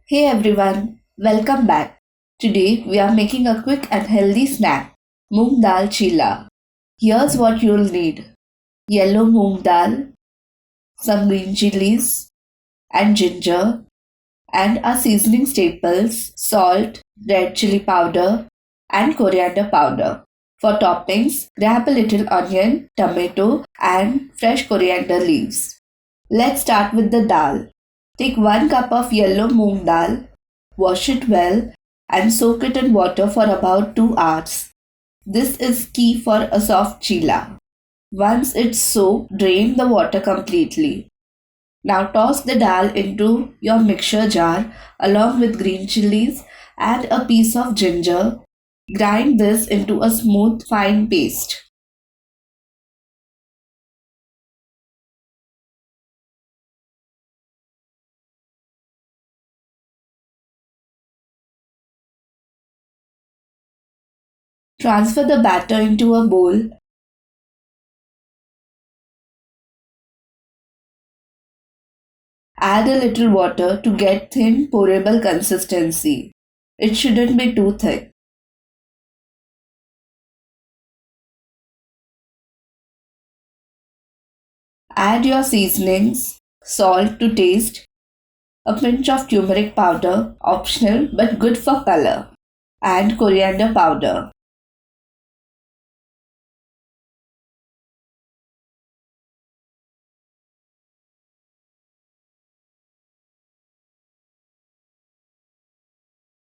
Hey everyone, welcome back. Today we are making a quick and healthy snack, Moong Dal Chilla. Here's what you'll need: yellow moong dal, some green chilies and ginger, and our seasoning staples salt, red chili powder, and coriander powder. For toppings, grab a little onion, tomato, and fresh coriander leaves. Let's start with the dal. Take 1 cup of yellow moong dal, wash it well, and soak it in water for about 2 hours. This is key for a soft chilla. Once it's soaked, drain the water completely. Now toss the dal into your mixture jar along with green chilies, add a piece of ginger, grind this into a smooth fine paste. Transfer the batter into a bowl. Add a little water to get thin, pourable consistency. It shouldn't be too thick. Add your seasonings, salt to taste, a pinch of turmeric powder, optional but good for color, and coriander powder.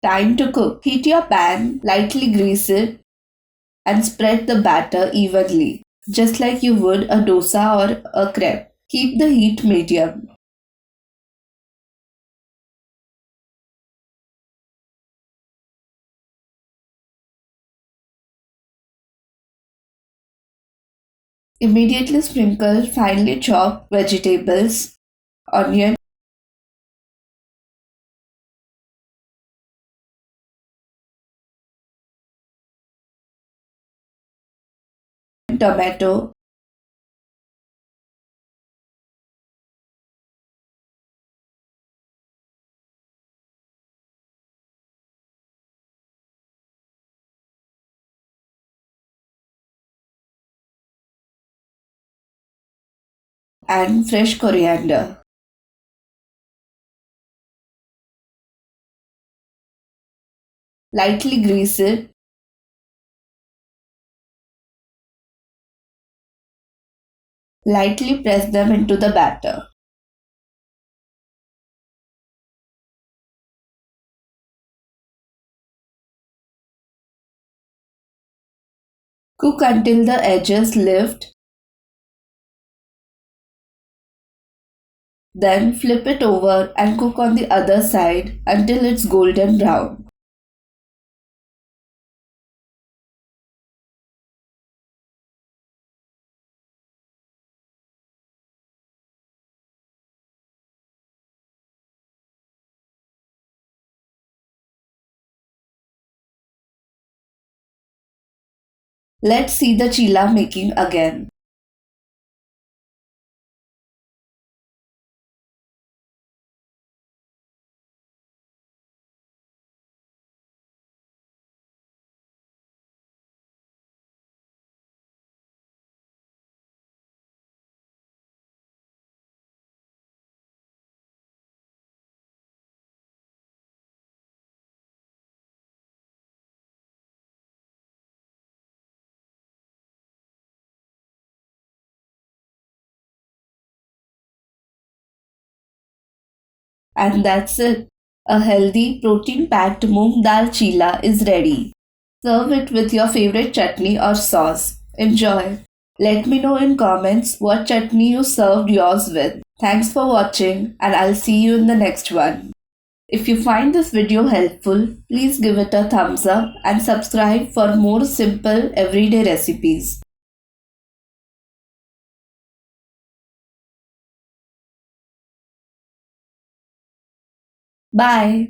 Time to cook. Heat your pan, lightly grease it, and spread the batter evenly, just like you would a dosa or a crepe. Keep the heat medium. Immediately sprinkle finely chopped vegetables, onion, tomato, and fresh coriander. Lightly grease it. Lightly press them into the batter. Cook until the edges lift, then flip it over and cook on the other side until it's golden brown. Let's see the chilla making again. And that's it. A healthy, protein-packed moong dal chilla is ready. Serve it with your favorite chutney or sauce. Enjoy. Let me know in comments what chutney you served yours with. Thanks for watching, and I'll see you in the next one. If you find this video helpful, please give it a thumbs up and subscribe for more simple everyday recipes. Bye.